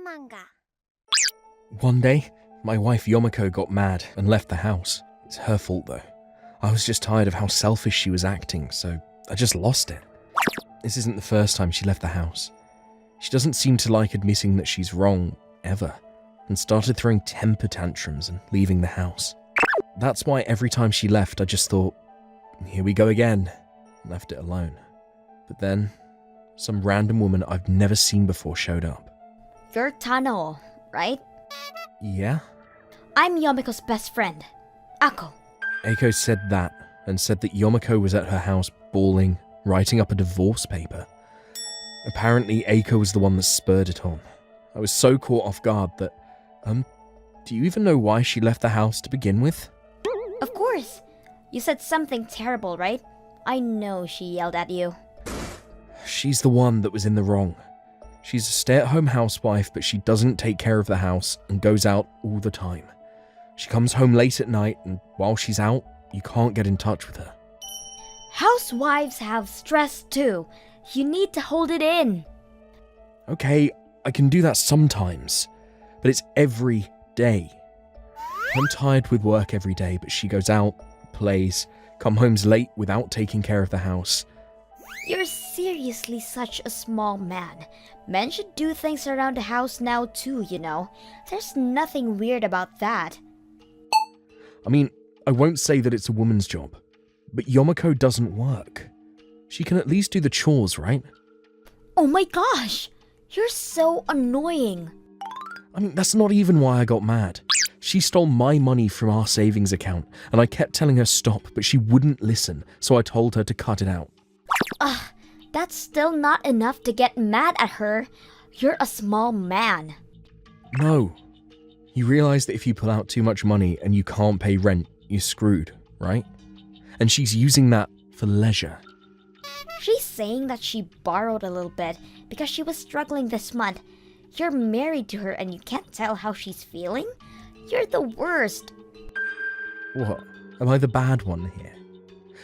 Manga. One day, my wife Yomiko got mad and left the house. It's her fault though. I was just tired of how selfish she was acting, so I just lost it. This isn't the first time she left the house. She doesn't seem to like admitting that she's wrong, ever, and started throwing temper tantrums and leaving the house. That's why every time she left, I just thought, here we go again, and left it alone. But then, some random woman I've never seen before showed up. You're Tano, right? Yeah? I'm Yomiko's best friend, Ako. Eiko said that, and said that Yomiko was at her house bawling, writing up a divorce paper. Apparently, Eiko was the one that spurred it on. I was so caught off guard that, do you even know why she left the house to begin with? Of course. You said something terrible, right? I know she yelled at you. She's the one that was in the wrong. She's a stay-at-home housewife, but she doesn't take care of the house and goes out all the time. She comes home late at night, and while she's out, you can't get in touch with her. Housewives have stress too. You need to hold it in. Okay, I can do that sometimes, but it's every day. I'm tired with work every day, but she goes out, plays, comes home late without taking care of the house. You're seriously such a small man. Men should do things around the house now too, you know. There's nothing weird about that. I mean, I won't say that it's a woman's job, but Yomiko doesn't work. She can at least do the chores, right? Oh my gosh! You're so annoying. I mean, that's not even why I got mad. She stole my money from our savings account, and I kept telling her stop, but she wouldn't listen, so I told her to cut it out. That's still not enough to get mad at her. You're a small man. No. You realize that if you pull out too much money and you can't pay rent, you're screwed, right? And she's using that for leisure. She's saying that she borrowed a little bit because she was struggling this month. You're married to her and you can't tell how she's feeling? You're the worst. What? Am I the bad one here?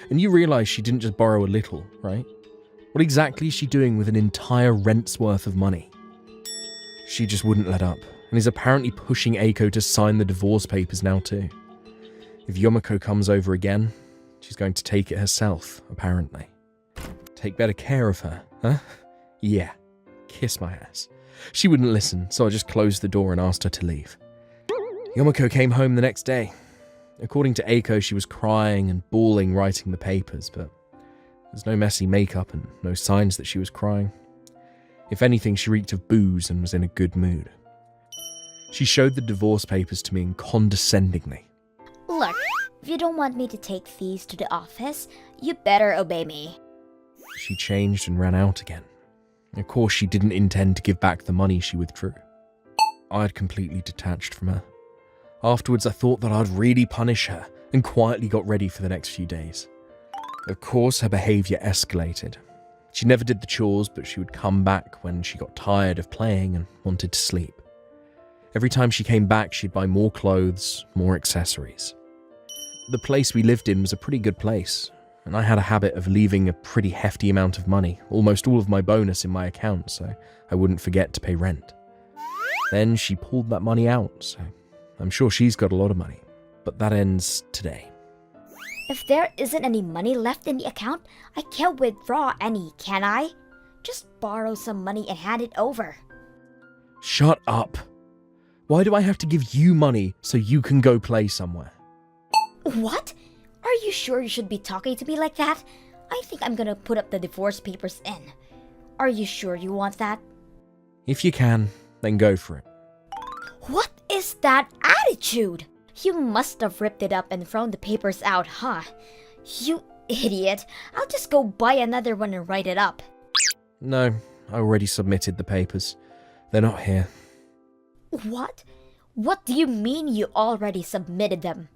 And you realize she didn't just borrow a little, right? What exactly is she doing with an entire rent's worth of money? She just wouldn't let up, and is apparently pushing Eiko to sign the divorce papers now too. If Yomiko comes over again, she's going to take it herself, apparently. Take better care of her, huh? Yeah, kiss my ass. She wouldn't listen, so I just closed the door and asked her to leave. Yomiko came home the next day. According to Eiko, she was crying and bawling writing the papers, but there's no messy makeup and no signs that she was crying. If anything, she reeked of booze and was in a good mood. She showed the divorce papers to me condescendingly. Look, if you don't want me to take these to the office, you better obey me. She changed and ran out again. Of course, she didn't intend to give back the money she withdrew. I had completely detached from her. Afterwards, I thought that I'd really punish her and quietly got ready for the next few days. Of course, her behaviour escalated. She never did the chores, but she would come back when she got tired of playing and wanted to sleep. Every time she came back, she'd buy more clothes, more accessories. The place we lived in was a pretty good place, and I had a habit of leaving a pretty hefty amount of money, almost all of my bonus in my account, so I wouldn't forget to pay rent. Then she pulled that money out, so I'm sure she's got a lot of money. But that ends today. If there isn't any money left in the account, I can't withdraw any, can I? Just borrow some money and hand it over. Shut up. Why do I have to give you money so you can go play somewhere? What? Are you sure you should be talking to me like that? I think I'm gonna put up the divorce papers in. Are you sure you want that? If you can, then go for it. What is that attitude? You must have ripped it up and thrown the papers out, huh? You idiot. I'll just go buy another one and write it up. No, I already submitted the papers. They're not here. What? What do you mean you already submitted them?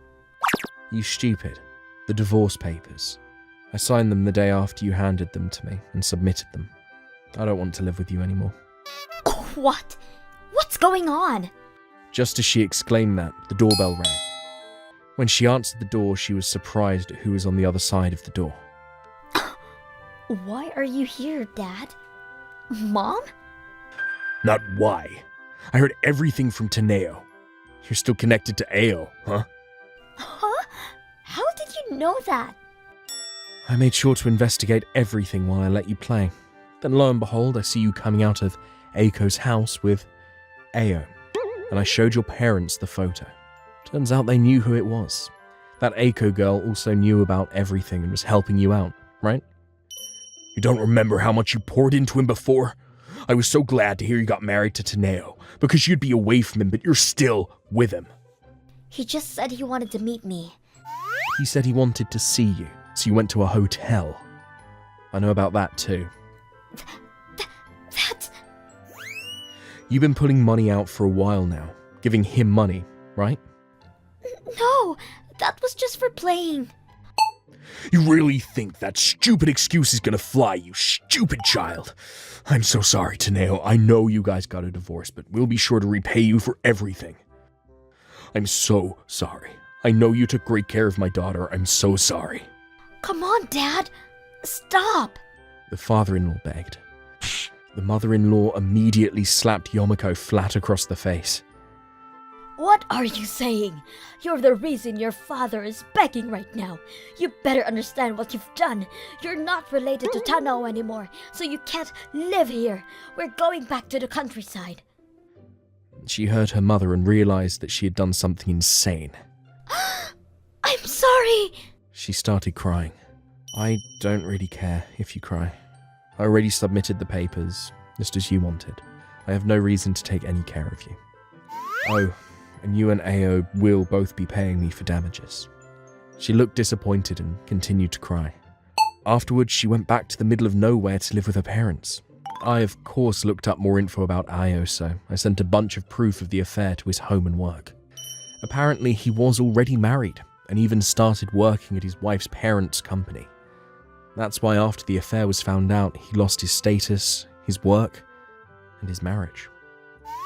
You stupid. The divorce papers. I signed them the day after you handed them to me and submitted them. I don't want to live with you anymore. What? What's going on? Just as she exclaimed that, the doorbell rang. When she answered the door, she was surprised at who was on the other side of the door. Why are you here, Dad? Mom? not why. I heard everything from Teneo. You're still connected to Ao, huh? Huh? How did you know that? I made sure to investigate everything while I let you play. Then lo and behold, I see you coming out of Aiko's house with Ao. And I showed your parents the photo. Turns out they knew who it was. That Aiko girl also knew about everything and was helping you out, right? You don't remember how much you poured into him before? I was so glad to hear you got married to Teneo, because you'd be away from him, but you're still with him. He just said he wanted to meet me. He said he wanted to see you, so you went to a hotel. I know about that too. That's... You've been putting money out for a while now, giving him money, right? No, that was just for playing. You really think that stupid excuse is gonna fly, you stupid child? I'm so sorry, Teneo. I know you guys got a divorce, but we'll be sure to repay you for everything. I'm so sorry. I know you took great care of my daughter. I'm so sorry. Come on, Dad. Stop. The father-in-law begged. The mother-in-law immediately slapped Yomiko flat across the face. What are you saying? You're the reason your father is begging right now. You better understand what you've done. You're not related to Tano anymore, so you can't live here. We're going back to the countryside. She heard her mother and realized that she had done something insane. I'm sorry. She started crying. I don't really care if you cry. I already submitted the papers, just as you wanted. I have no reason to take any care of you. Oh, and you and Ao will both be paying me for damages. She looked disappointed and continued to cry. Afterwards, she went back to the middle of nowhere to live with her parents. I, of course, looked up more info about Ao, so I sent a bunch of proof of the affair to his home and work. Apparently, he was already married, and even started working at his wife's parents' company. That's why after the affair was found out, he lost his status, his work, and his marriage.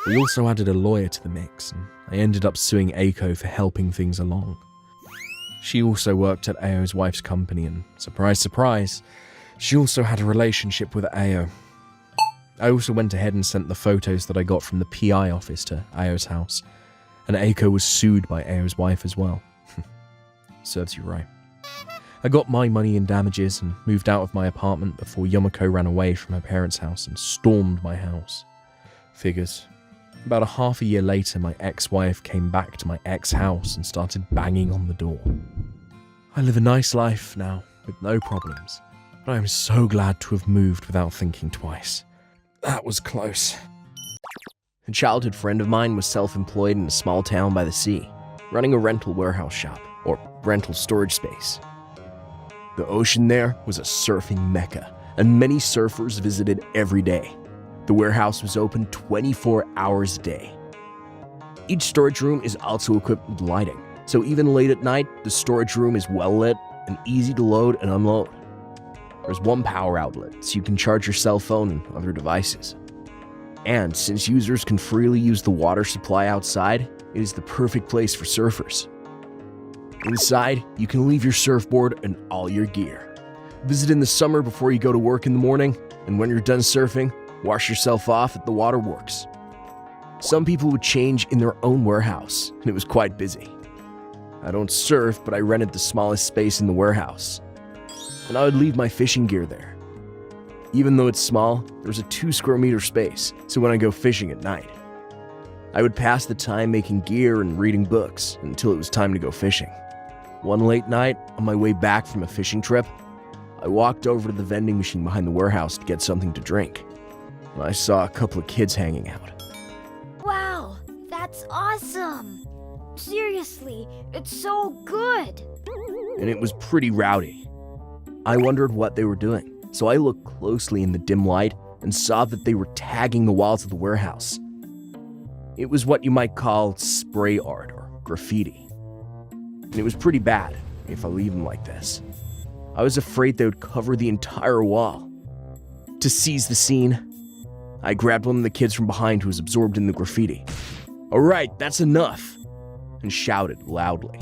We also added a lawyer to the mix, and I ended up suing Aiko for helping things along. She also worked at Ao's wife's company, and surprise, surprise, she also had a relationship with Ao. I also went ahead and sent the photos that I got from the PI office to Ao's house, and Aiko was sued by Ao's wife as well. Serves you right. I got my money in damages and moved out of my apartment before Yomiko ran away from her parents' house and stormed my house. Figures. About a half a year later, my ex-wife came back to my ex-house and started banging on the door. I live a nice life now, with no problems, but I am so glad to have moved without thinking twice. That was close. A childhood friend of mine was self-employed in a small town by the sea, running a rental warehouse shop, or rental storage space. The ocean there was a surfing mecca, and many surfers visited every day. The warehouse was open 24 hours a day. Each storage room is also equipped with lighting, so even late at night, the storage room is well lit and easy to load and unload. There's one power outlet, so you can charge your cell phone and other devices. And since users can freely use the water supply outside, it is the perfect place for surfers. Inside, you can leave your surfboard and all your gear. Visit in the summer before you go to work in the morning, and when you're done surfing, wash yourself off at the waterworks. Some people would change in their own warehouse, and it was quite busy. I don't surf, but I rented the smallest space in the warehouse, and I would leave my fishing gear there. Even though it's small, there's a 2 square meter space, so when I go fishing at night, I would pass the time making gear and reading books until it was time to go fishing. One late night, on my way back from a fishing trip, I walked over to the vending machine behind the warehouse to get something to drink, and I saw a couple of kids hanging out. Wow, that's awesome. Seriously, it's so good. And it was pretty rowdy. I wondered what they were doing, so I looked closely in the dim light and saw that they were tagging the walls of the warehouse. It was what you might call spray art or graffiti. And it was pretty bad if I leave them like this. I was afraid they would cover the entire wall. To seize the scene, I grabbed one of the kids from behind who was absorbed in the graffiti. "All right, that's enough," and shouted loudly.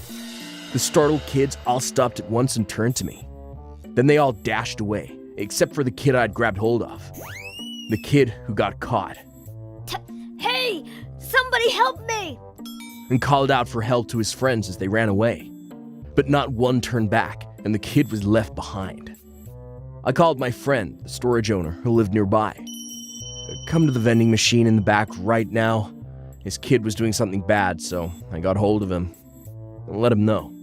The startled kids all stopped at once and turned to me. Then they all dashed away, except for the kid I'd grabbed hold of. The kid who got caught. Somebody help me! and called out for help to his friends as they ran away. But not one turned back, and the kid was left behind. I called my friend, the storage owner, who lived nearby. Come to the vending machine in the back right now. His kid was doing something bad, so I got hold of him and let him know.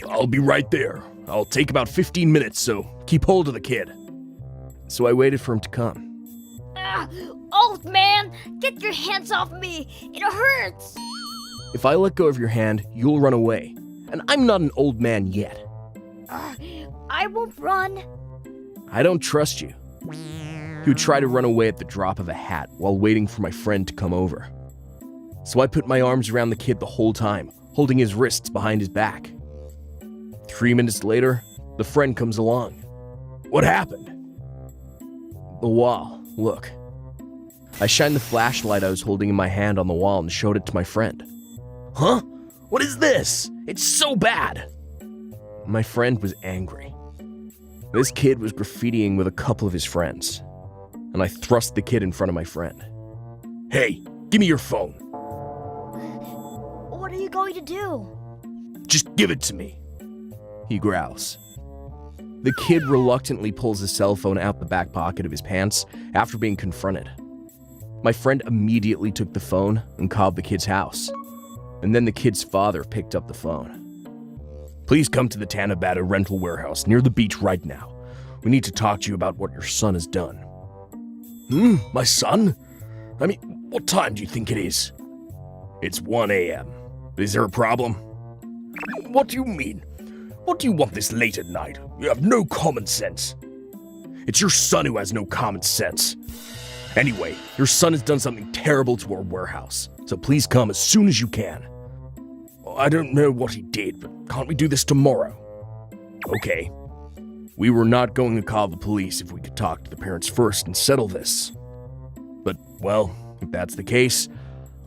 I'll be right there. I'll take about 15 minutes, so keep hold of the kid. So I waited for him to come. Old man, get your hands off me! It hurts! If I let go of your hand, you'll run away. And I'm not an old man yet. I won't run. I don't trust you. He would try to run away at the drop of a hat while waiting for my friend to come over. So I put my arms around the kid the whole time, holding his wrists behind his back. 3 minutes later, the friend comes along. What happened? The wall, look. I shined the flashlight I was holding in my hand on the wall and showed it to my friend. Huh? What is this? It's so bad! My friend was angry. This kid was graffitiing with a couple of his friends, and I thrust the kid in front of my friend. Hey, give me your phone. What are you going to do? Just give it to me, he growls. The kid reluctantly pulls his cell phone out the back pocket of his pants after being confronted. My friend immediately took the phone and called the kid's house, and then the kid's father picked up the phone. Please come to the Tanabata rental warehouse near the beach right now. We need to talk to you about what your son has done. My son? I mean, what time do you think it is? It's 1 a.m. Is there a problem? What do you mean? What do you want this late at night? You have no common sense. It's your son who has no common sense. Anyway, your son has done something terrible to our warehouse, so please come as soon as you can. I don't know what he did, but can't we do this tomorrow? Okay. We were not going to call the police if we could talk to the parents first and settle this. But, well, if that's the case,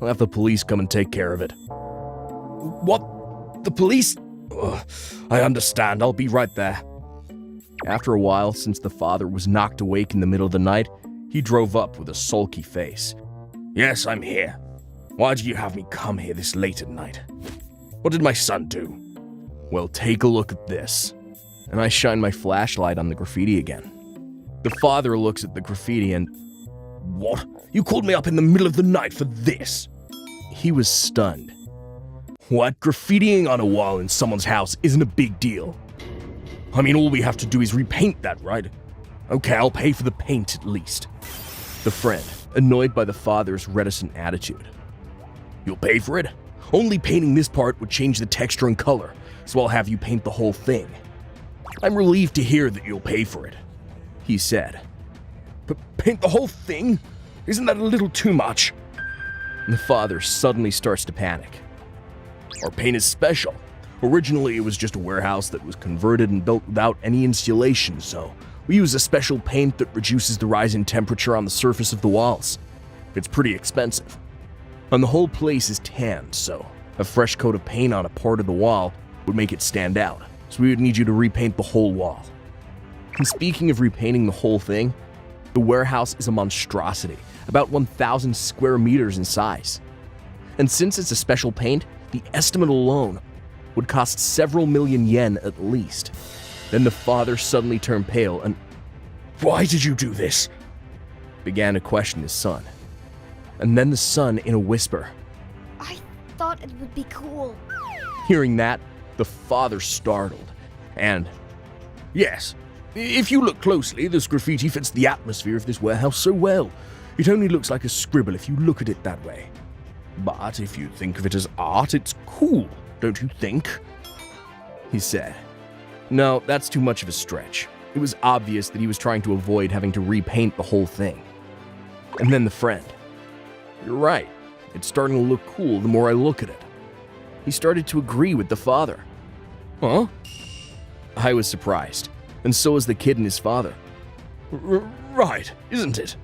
I'll have the police come and take care of it. What? The police? Ugh, I understand. I'll be right there. After a while, since the father was knocked awake in the middle of the night, he drove up with a sulky face. Yes, I'm here. Why did you have me come here this late at night? What did my son do? Well, take a look at this. And I shine my flashlight on the graffiti again. The father looks at the graffiti and... What? You called me up in the middle of the night for this? He was stunned. What? Graffitiing on a wall in someone's house isn't a big deal. I mean, all we have to do is repaint that, right? Okay, I'll pay for the paint at least. The friend, annoyed by the father's reticent attitude. You'll pay for it? Only painting this part would change the texture and color, so I'll have you paint the whole thing. I'm relieved to hear that you'll pay for it, he said. But paint the whole thing? Isn't that a little too much? And the father suddenly starts to panic. Our paint is special. Originally, it was just a warehouse that was converted and built without any insulation, so we use a special paint that reduces the rise in temperature on the surface of the walls. It's pretty expensive. And the whole place is tanned, so a fresh coat of paint on a part of the wall would make it stand out, so we would need you to repaint the whole wall. And speaking of repainting the whole thing, the warehouse is a monstrosity, about 1,000 square meters in size. And since it's a special paint, the estimate alone would cost several million yen at least. Then the father suddenly turned pale and, "Why did you do this?" began to question his son. And then the son, in a whisper, I thought it would be cool. Hearing that, the father startled, and, yes, if you look closely, this graffiti fits the atmosphere of this warehouse so well. It only looks like a scribble if you look at it that way. But if you think of it as art, it's cool, don't you think? He said. No, that's too much of a stretch. It was obvious that he was trying to avoid having to repaint the whole thing. And then the friend. You're right. It's starting to look cool the more I look at it. He started to agree with the father. Huh? I was surprised, and so was the kid and his father. Right, isn't it?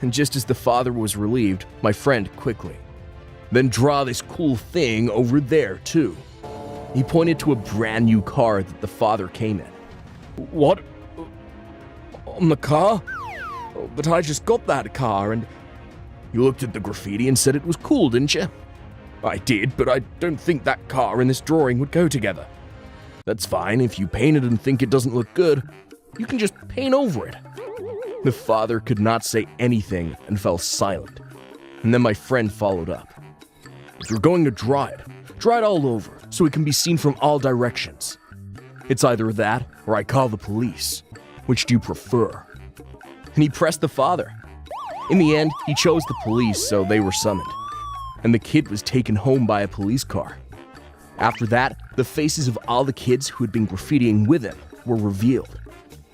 And just as the father was relieved, my friend quickly. Then draw this cool thing over there, too. He pointed to a brand new car that the father came in. What? On the car? But I just got that car and... You looked at the graffiti and said it was cool, didn't you? I did, but I don't think that car and this drawing would go together. That's fine, if you paint it and think it doesn't look good, you can just paint over it. The father could not say anything and fell silent. And then my friend followed up. If you're going to draw it all over so it can be seen from all directions. It's either that or I call the police. Which do you prefer? And he pressed the father. In the end, he chose the police, so they were summoned. And the kid was taken home by a police car. After that, the faces of all the kids who had been graffitiing with him were revealed.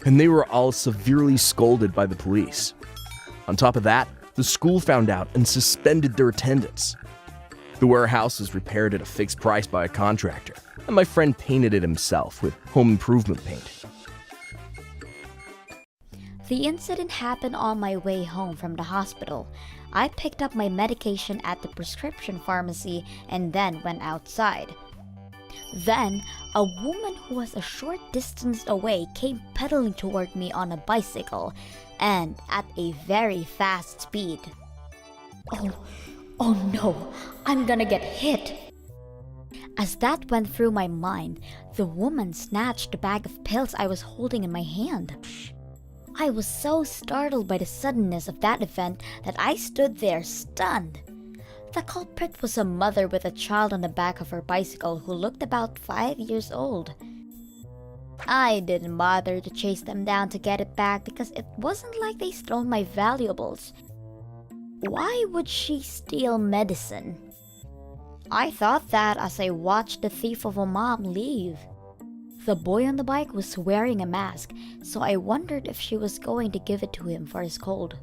And they were all severely scolded by the police. On top of that, the school found out and suspended their attendance. The warehouse was repaired at a fixed price by a contractor, and my friend painted it himself with home improvement paint. The incident happened on my way home from the hospital. I picked up my medication at the prescription pharmacy and then went outside. Then, a woman who was a short distance away came pedaling toward me on a bicycle, and at a very fast speed. Oh no, I'm gonna get hit. As that went through my mind, the woman snatched the bag of pills I was holding in my hand. I was so startled by the suddenness of that event that I stood there stunned. The culprit was a mother with a child on the back of her bicycle who looked about 5 years old. I didn't bother to chase them down to get it back because it wasn't like they stole my valuables. Why would she steal medicine? I thought that as I watched the thief of a mom leave. The boy on the bike was wearing a mask, so I wondered if she was going to give it to him for his cold.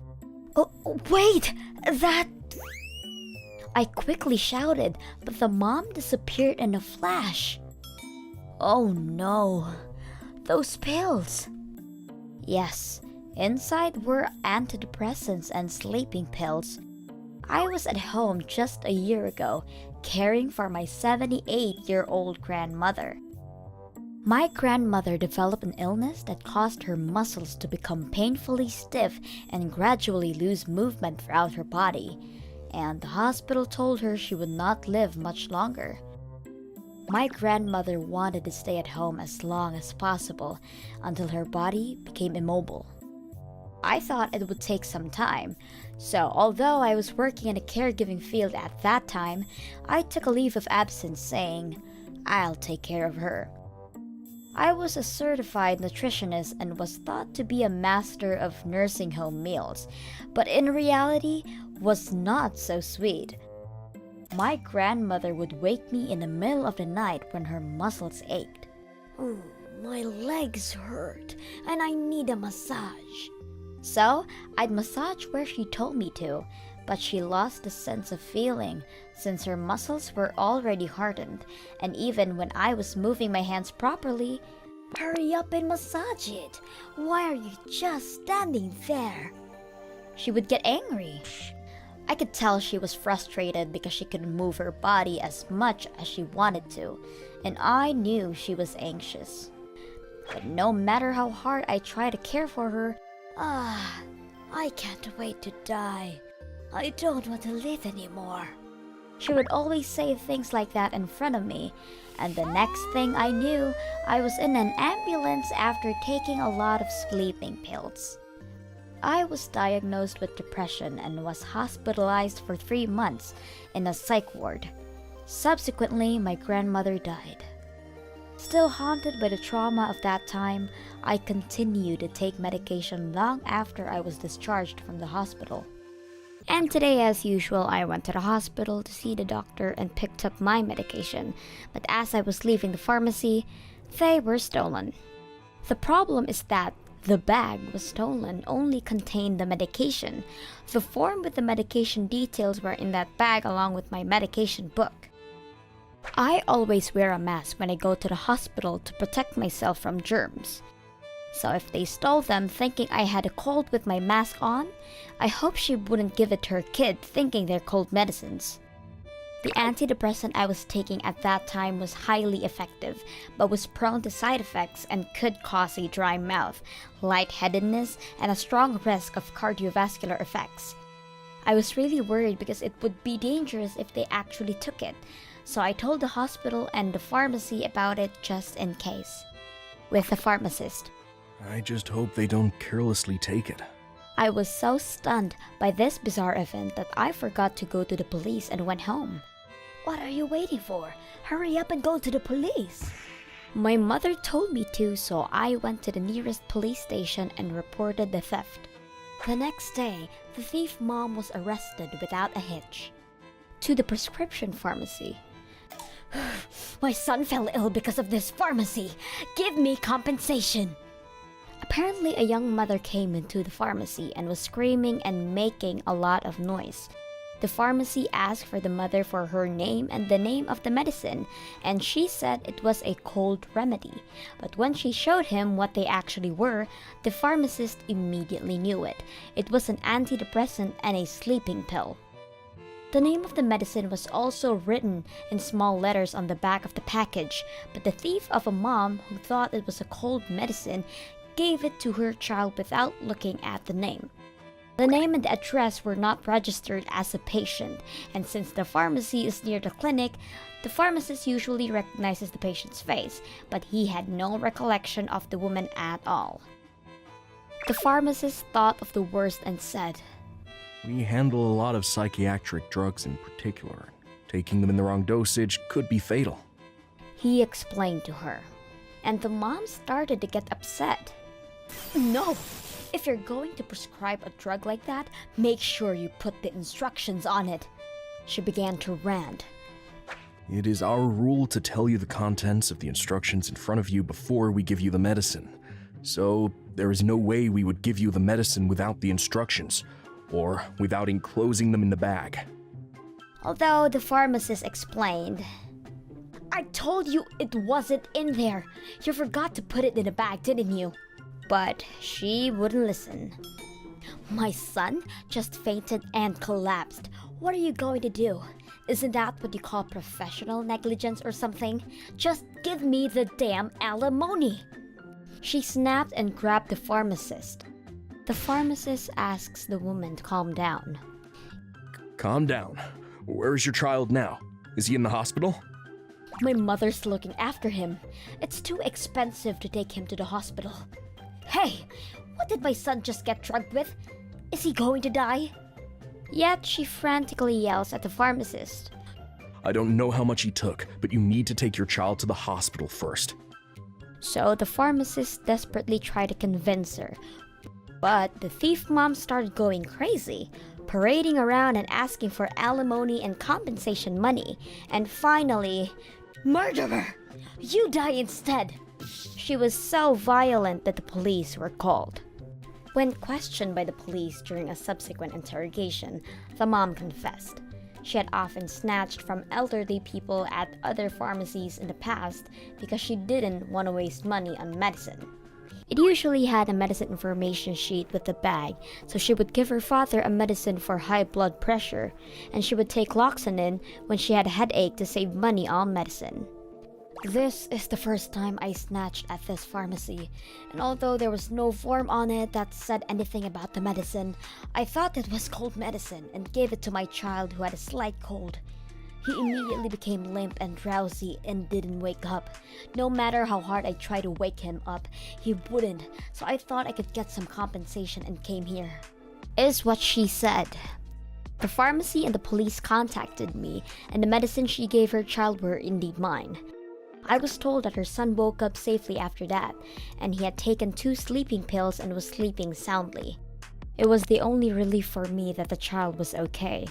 Oh, wait! That... I quickly shouted, but the mom disappeared in a flash. Oh no, those pills! Yes, inside were antidepressants and sleeping pills. I was at home just a year ago, caring for my 78-year-old grandmother. My grandmother developed an illness that caused her muscles to become painfully stiff and gradually lose movement throughout her body, and the hospital told her she would not live much longer. My grandmother wanted to stay at home as long as possible until her body became immobile. I thought it would take some time, so although I was working in a caregiving field at that time, I took a leave of absence saying, "I'll take care of her." I was a certified nutritionist and was thought to be a master of nursing home meals, but in reality was not so sweet. My grandmother would wake me in the middle of the night when her muscles ached. "Oh, my legs hurt and I need a massage." So I'd massage where she told me to, but she lost the sense of feeling since her muscles were already hardened, and even when I was moving my hands properly, "Hurry up and massage it. Why are you just standing there?" she would get angry. I could tell she was frustrated because she couldn't move her body as much as she wanted to, and I knew she was anxious. But no matter how hard I tried to care for her, I can't wait to die. I don't want to live anymore. She would always say things like that in front of me, and the next thing I knew, I was in an ambulance after taking a lot of sleeping pills. I was diagnosed with depression and was hospitalized for 3 months in a psych ward. Subsequently, my grandmother died. Still haunted by the trauma of that time, I continued to take medication long after I was discharged from the hospital. And today, as usual, I went to the hospital to see the doctor and picked up my medication, but as I was leaving the pharmacy, they were stolen. The problem is that the bag was stolen only contained the medication. The form with the medication details were in that bag along with my medication book. I always wear a mask when I go to the hospital to protect myself from germs. So if they stole them thinking I had a cold with my mask on, I hope she wouldn't give it to her kid thinking they're cold medicines. The antidepressant I was taking at that time was highly effective, but was prone to side effects and could cause a dry mouth, lightheadedness, and a strong risk of cardiovascular effects. I was really worried because it would be dangerous if they actually took it, so I told the hospital and the pharmacy about it just in case. With the pharmacist. I just hope they don't carelessly take it. I was so stunned by this bizarre event that I forgot to go to the police and went home. What are you waiting for? Hurry up and go to the police! My mother told me to, so I went to the nearest police station and reported the theft. The next day, the thief mom was arrested without a hitch. To the prescription pharmacy. My son fell ill because of this pharmacy. Give me compensation. Apparently, a young mother came into the pharmacy and was screaming and making a lot of noise. The pharmacy asked for the mother for her name and the name of the medicine, and she said it was a cold remedy. But when she showed him what they actually were, the pharmacist immediately knew it. It was an antidepressant and a sleeping pill. The name of the medicine was also written in small letters on the back of the package, but the thief of a mom who thought it was a cold medicine gave it to her child without looking at the name. The name and the address were not registered as a patient, and since the pharmacy is near the clinic, the pharmacist usually recognizes the patient's face, but he had no recollection of the woman at all. The pharmacist thought of the worst and said, We handle a lot of psychiatric drugs in particular. Taking them in the wrong dosage could be fatal. He explained to her, and the mom started to get upset. No! If you're going to prescribe a drug like that, make sure you put the instructions on it. She began to rant. It is our rule to tell you the contents of the instructions in front of you before we give you the medicine. So, there is no way we would give you the medicine without the instructions, or without enclosing them in the bag. Although the pharmacist explained, I told you it wasn't in there. You forgot to put it in a bag, didn't you? But she wouldn't listen. My son just fainted and collapsed. What are you going to do? Isn't that what you call professional negligence or something? Just give me the damn alimony. She snapped and grabbed the pharmacist. The pharmacist asks the woman to calm down. Calm down. Where is your child now? Is he in the hospital? My mother's looking after him. It's too expensive to take him to the hospital. Hey, what did my son just get drugged with? Is he going to die? Yet she frantically yells at the pharmacist. I don't know how much he took, but you need to take your child to the hospital first. So the pharmacist desperately tried to convince her. But the thief mom started going crazy, parading around and asking for alimony and compensation money. And finally, murderer! You die instead! She was so violent that the police were called. When questioned by the police during a subsequent interrogation, the mom confessed. She had often snatched from elderly people at other pharmacies in the past because she didn't want to waste money on medicine. It usually had a medicine information sheet with the bag, so she would give her father a medicine for high blood pressure, and she would take Loxonin when she had a headache to save money on medicine. This is the first time I snatched at this pharmacy, and although there was no form on it that said anything about the medicine, I thought it was cold medicine and gave it to my child who had a slight cold. He immediately became limp and drowsy and didn't wake up. No matter how hard I tried to wake him up, he wouldn't, so I thought I could get some compensation and came here. Is what she said. The pharmacy and the police contacted me, and the medicine she gave her child were indeed mine. I was told that her son woke up safely after that, and he had taken 2 sleeping pills and was sleeping soundly. It was the only relief for me that the child was okay.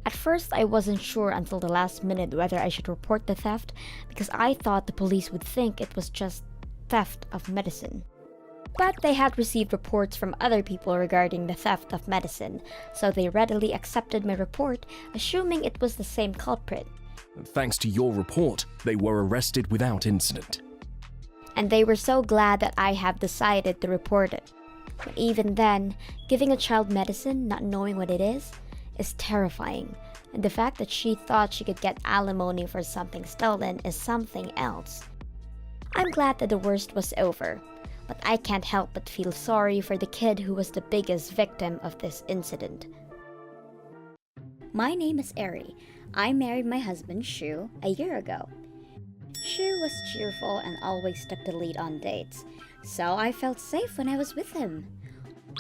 At first, I wasn't sure until the last minute whether I should report the theft because I thought the police would think it was just theft of medicine. But they had received reports from other people regarding the theft of medicine, so they readily accepted my report, assuming it was the same culprit. Thanks to your report, they were arrested without incident. And they were so glad that I have decided to report it. But even then, giving a child medicine, not knowing what it is terrifying. And the fact that she thought she could get alimony for something stolen is something else. I'm glad that the worst was over, but I can't help but feel sorry for the kid who was the biggest victim of this incident. My name is Eri. I married my husband, Shu, a year ago. Shu was cheerful and always took the lead on dates, so I felt safe when I was with him.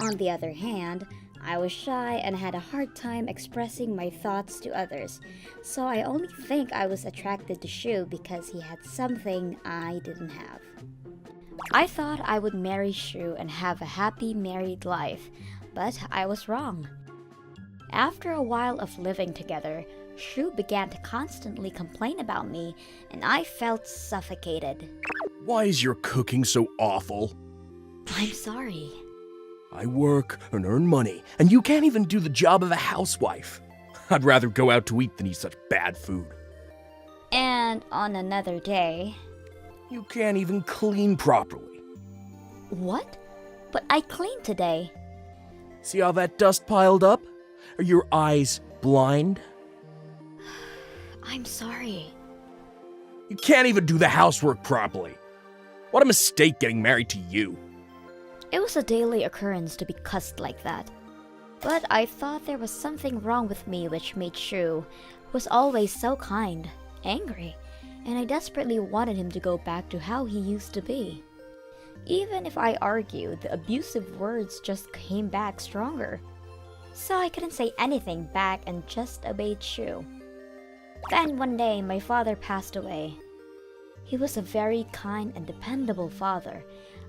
On the other hand, I was shy and had a hard time expressing my thoughts to others, so I only think I was attracted to Shu because he had something I didn't have. I thought I would marry Shu and have a happy married life, but I was wrong. After a while of living together, Shu began to constantly complain about me, and I felt suffocated. Why is your cooking so awful? I'm sorry. I work and earn money, and you can't even do the job of a housewife. I'd rather go out to eat than eat such bad food. And on another day... You can't even clean properly. What? But I cleaned today. See all that dust piled up? Are your eyes blind? I'm sorry. You can't even do the housework properly. What a mistake getting married to you. It was a daily occurrence to be cussed like that. But I thought there was something wrong with me which made Shu, who was always so kind, angry, and I desperately wanted him to go back to how he used to be. Even if I argued, the abusive words just came back stronger. So I couldn't say anything back and just obeyed Shu. Then one day, my father passed away. He was a very kind and dependable father.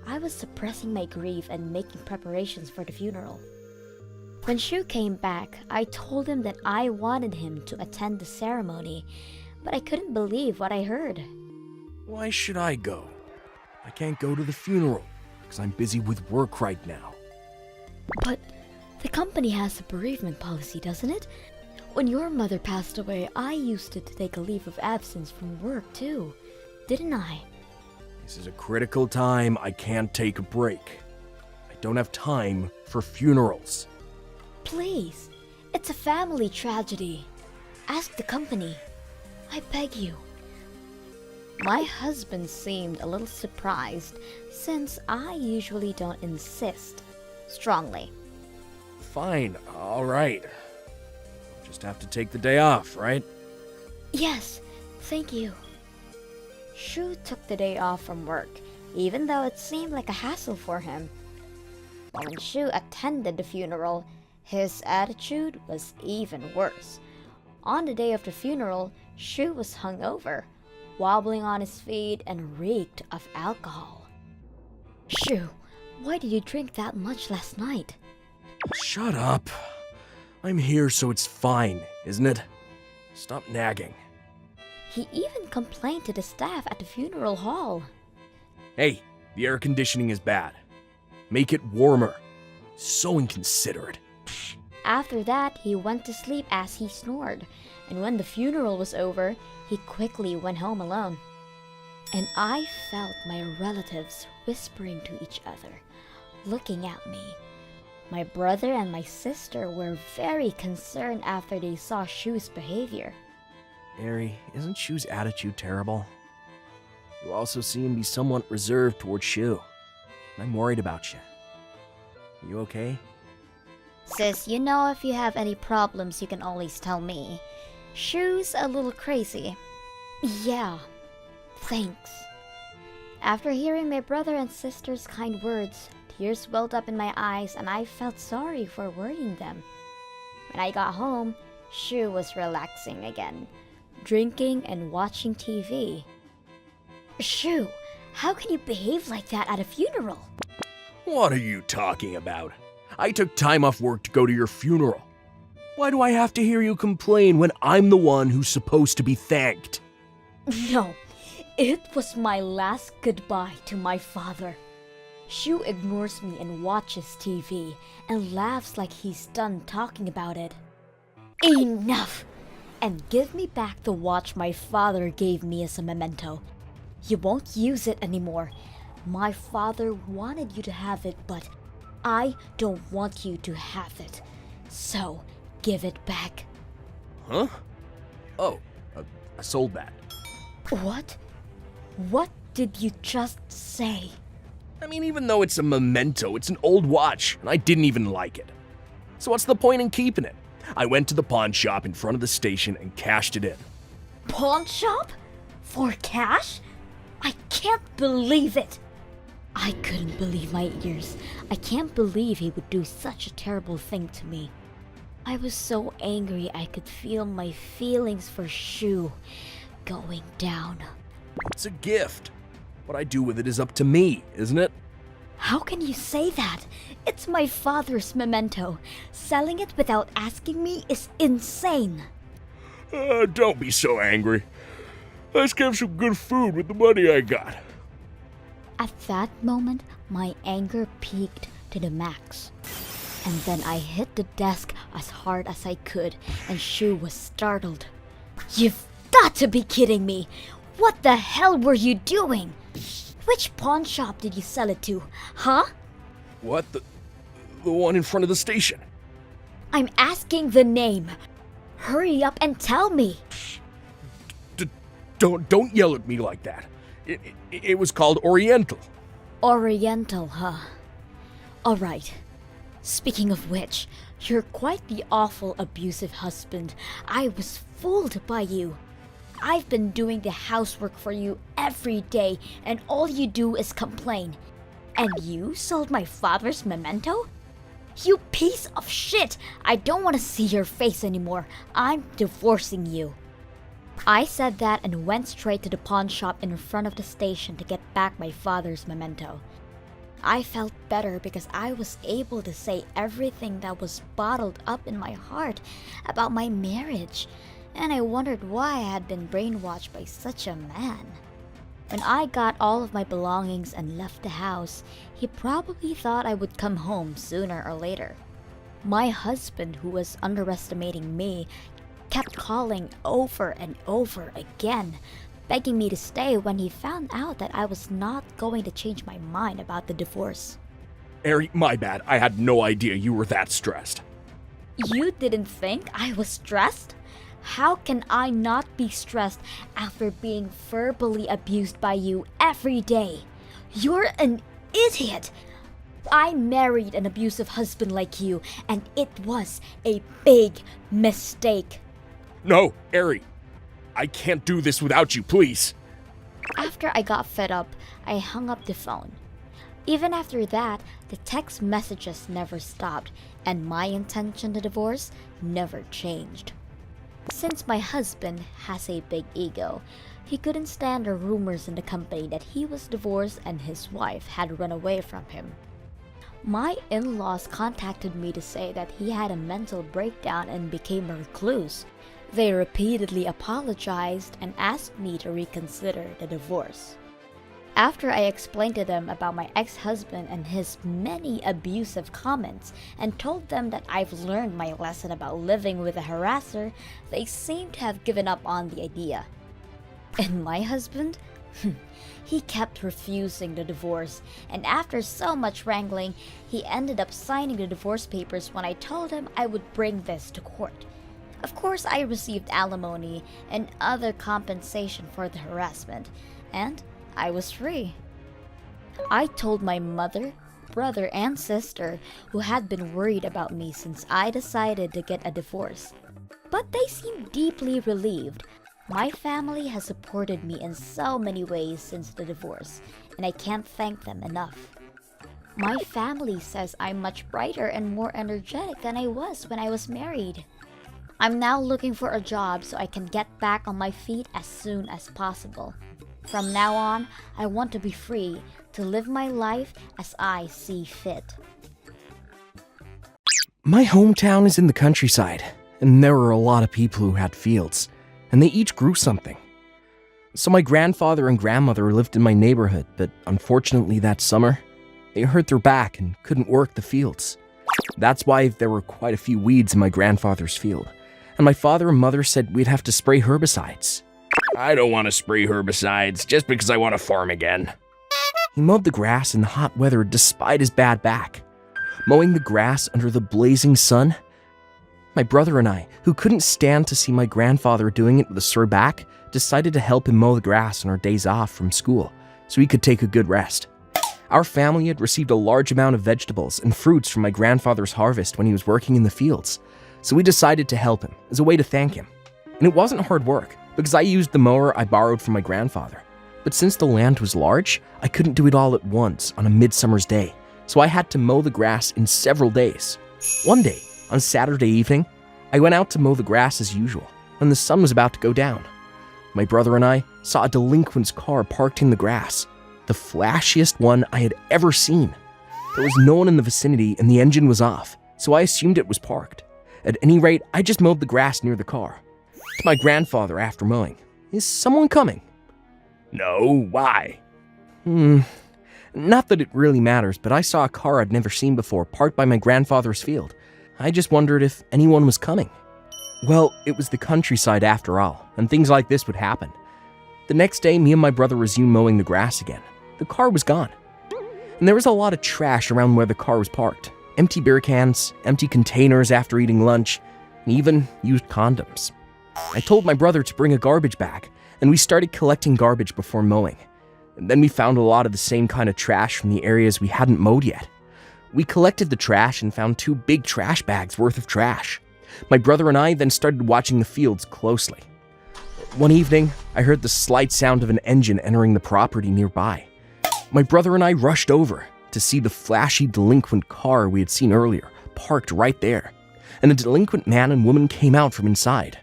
I was suppressing my grief and making preparations for the funeral. When Shu came back, I told him that I wanted him to attend the ceremony, but I couldn't believe what I heard. Why should I go? I can't go to the funeral because I'm busy with work right now. But the company has a bereavement policy, doesn't it? When your mother passed away, I used to take a leave of absence from work too, didn't I? This is a critical time. I can't take a break. I don't have time for funerals. Please, it's a family tragedy. Ask the company. I beg you. My husband seemed a little surprised since I usually don't insist strongly. Fine, all right. Just have to take the day off, right? Yes, thank you. Shu took the day off from work, even though it seemed like a hassle for him. But when Shu attended the funeral, his attitude was even worse. On the day of the funeral, Shu was hungover, wobbling on his feet and reeked of alcohol. Shu, why did you drink that much last night? Shut up. I'm here so it's fine, isn't it? Stop nagging. He even complained to the staff at the funeral hall. Hey, the air conditioning is bad. Make it warmer. So inconsiderate. After that, he went to sleep as he snored, and when the funeral was over, he quickly went home alone. And I felt my relatives whispering to each other, looking at me. My brother and my sister were very concerned after they saw Shu's behavior. Eri, isn't Shu's attitude terrible? You also seem to be somewhat reserved towards Shu. I'm worried about you. Are you okay? Sis, you know if you have any problems, you can always tell me. Shu's a little crazy. Yeah, thanks. After hearing my brother and sister's kind words, tears welled up in my eyes and I felt sorry for worrying them. When I got home, Shu was relaxing again, drinking and watching TV. Shu, how can you behave like that at a funeral? What are you talking about? I took time off work to go to your funeral. Why do I have to hear you complain when I'm the one who's supposed to be thanked? No, it was my last goodbye to my father. Shu ignores me and watches TV and laughs like he's done talking about it. Enough! And give me back the watch my father gave me as a memento. You won't use it anymore. My father wanted you to have it, but I don't want you to have it. So, give it back. Huh? Oh, I sold that. What? What did you just say? I mean, even though it's a memento, it's an old watch, and I didn't even like it. So what's the point in keeping it? I went to the pawn shop in front of the station and cashed it in. Pawn shop? For cash? I can't believe it! I couldn't believe my ears. I can't believe he would do such a terrible thing to me. I was so angry I could feel my feelings for Shu going down. It's a gift. What I do with it is up to me, isn't it? How can you say that? It's my father's memento. Selling it without asking me is insane. Don't be so angry. Let's get some good food with the money I got. At that moment, my anger peaked to the max. And then I hit the desk as hard as I could, and Shu was startled. You've got to be kidding me! What the hell were you doing? Which pawn shop did you sell it to, huh? What? The one in front of the station. I'm asking the name. Hurry up and tell me. Don't yell at me like that. It was called Oriental. Oriental, huh? Alright. Speaking of which, you're quite the awful abusive husband. I was fooled by you. I've been doing the housework for you every day, and all you do is complain. And you sold my father's memento? You piece of shit! I don't want to see your face anymore. I'm divorcing you. I said that and went straight to the pawn shop in front of the station to get back my father's memento. I felt better because I was able to say everything that was bottled up in my heart about my marriage, and I wondered why I had been brainwashed by such a man. When I got all of my belongings and left the house, he probably thought I would come home sooner or later. My husband, who was underestimating me, kept calling over and over again, begging me to stay when he found out that I was not going to change my mind about the divorce. Ari, my bad. I had no idea you were that stressed. You didn't think I was stressed? How can I not be stressed after being verbally abused by you every day? You're an idiot! I married an abusive husband like you, and it was a big mistake. No, Ari. I can't do this without you, please. After I got fed up, I hung up the phone. Even after that, the text messages never stopped, and my intention to divorce never changed. Since my husband has a big ego, he couldn't stand the rumors in the company that he was divorced and his wife had run away from him. My in-laws contacted me to say that he had a mental breakdown and became a recluse. They repeatedly apologized and asked me to reconsider the divorce. After I explained to them about my ex-husband and his many abusive comments and told them that I've learned my lesson about living with a harasser, they seemed to have given up on the idea. And my husband? He kept refusing the divorce, and after so much wrangling, he ended up signing the divorce papers when I told him I would bring this to court. Of course, I received alimony and other compensation for the harassment, and I was free. I told my mother, brother, and sister, who had been worried about me since I decided to get a divorce. But they seemed deeply relieved. My family has supported me in so many ways since the divorce, and I can't thank them enough. My family says I'm much brighter and more energetic than I was when I was married. I'm now looking for a job so I can get back on my feet as soon as possible. From now on, I want to be free to live my life as I see fit. My hometown is in the countryside, and there were a lot of people who had fields, and they each grew something. So my grandfather and grandmother lived in my neighborhood, but unfortunately that summer, they hurt their back and couldn't work the fields. That's why there were quite a few weeds in my grandfather's field, and my father and mother said we'd have to spray herbicides. I don't want to spray herbicides just because I want to farm again. He mowed the grass in the hot weather despite his bad back. Mowing the grass under the blazing sun. My brother and I, who couldn't stand to see my grandfather doing it with a sore back, decided to help him mow the grass on our days off from school so he could take a good rest. Our family had received a large amount of vegetables and fruits from my grandfather's harvest when he was working in the fields, so we decided to help him as a way to thank him. And it wasn't hard work, because I used the mower I borrowed from my grandfather. But since the land was large, I couldn't do it all at once on a midsummer's day, so I had to mow the grass in several days. One day, on Saturday evening, I went out to mow the grass as usual, when the sun was about to go down. My brother and I saw a delinquent's car parked in the grass, the flashiest one I had ever seen. There was no one in the vicinity and the engine was off, so I assumed it was parked. At any rate, I just mowed the grass near the car. To my grandfather after mowing, "Is someone coming?" "No, why?" Not that it really matters, but I saw a car I'd never seen before parked by my grandfather's field. I just wondered if anyone was coming. Well, it was the countryside after all, and things like this would happen. The next day, me and my brother resumed mowing the grass again. The car was gone. And there was a lot of trash around where the car was parked. Empty beer cans, empty containers after eating lunch, and even used condoms. I told my brother to bring a garbage bag, and we started collecting garbage before mowing. And then we found a lot of the same kind of trash from the areas we hadn't mowed yet. We collected the trash and found 2 big trash bags worth of trash. My brother and I then started watching the fields closely. One evening, I heard the slight sound of an engine entering the property nearby. My brother and I rushed over to see the flashy delinquent car we had seen earlier, parked right there, and a delinquent man and woman came out from inside.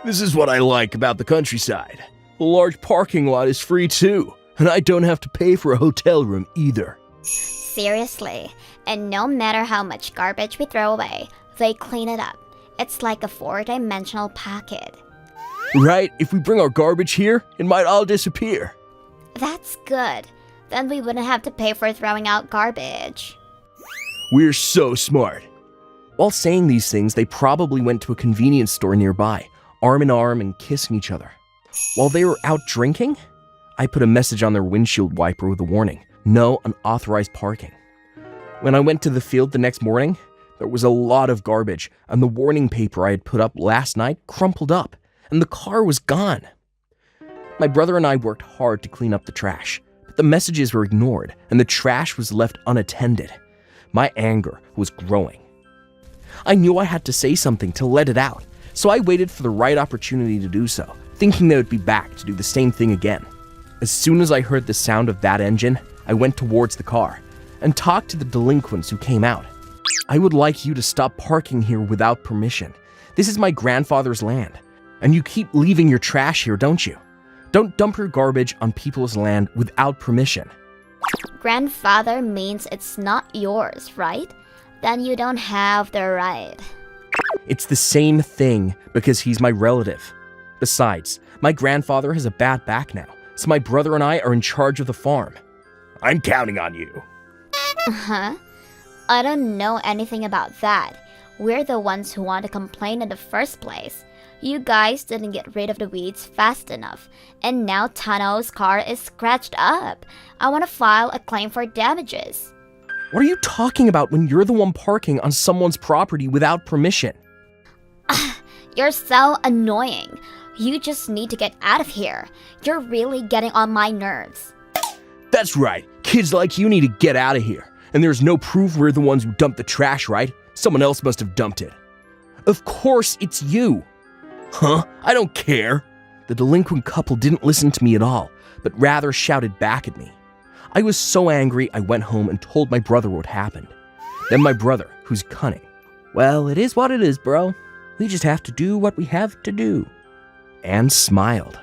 "This is what I like about the countryside. The large parking lot is free too, and I don't have to pay for a hotel room either." Seriously, and no matter how much garbage we throw away, they clean it up. It's like a 4-dimensional pocket. Right, if we bring our garbage here, it might all disappear. That's good. Then we wouldn't have to pay for throwing out garbage. We're so smart. While saying these things, they probably went to a convenience store nearby, arm in arm and kissing each other. While they were out drinking, I put a message on their windshield wiper with a warning, "No unauthorized parking." When I went to the field the next morning, there was a lot of garbage, and the warning paper I had put up last night crumpled up, and the car was gone. My brother and I worked hard to clean up the trash, but the messages were ignored, and the trash was left unattended. My anger was growing. I knew I had to say something to let it out, so I waited for the right opportunity to do so, thinking they would be back to do the same thing again. As soon as I heard the sound of that engine, I went towards the car and talked to the delinquents who came out. "I would like you to stop parking here without permission. This is my grandfather's land, and you keep leaving your trash here, don't you? Don't dump your garbage on people's land without permission." Grandfather means it's not yours, right? Then you don't have the right. It's the same thing because he's my relative. Besides, my grandfather has a bad back now, so my brother and I are in charge of the farm. I'm counting on you. Huh? I don't know anything about that. We're the ones who want to complain in the first place. You guys didn't get rid of the weeds fast enough, and now Tano's car is scratched up. I want to file a claim for damages. What are you talking about when you're the one parking on someone's property without permission? You're so annoying. You just need to get out of here. You're really getting on my nerves. That's right. Kids like you need to get out of here. And there's no proof we're the ones who dumped the trash, right? Someone else must have dumped it. Of course it's you. Huh? I don't care. The delinquent couple didn't listen to me at all, but rather shouted back at me. I was so angry I went home and told my brother what happened. Then my brother, who's cunning, "Well, it is what it is, bro. We just have to do what we have to do," and smiled.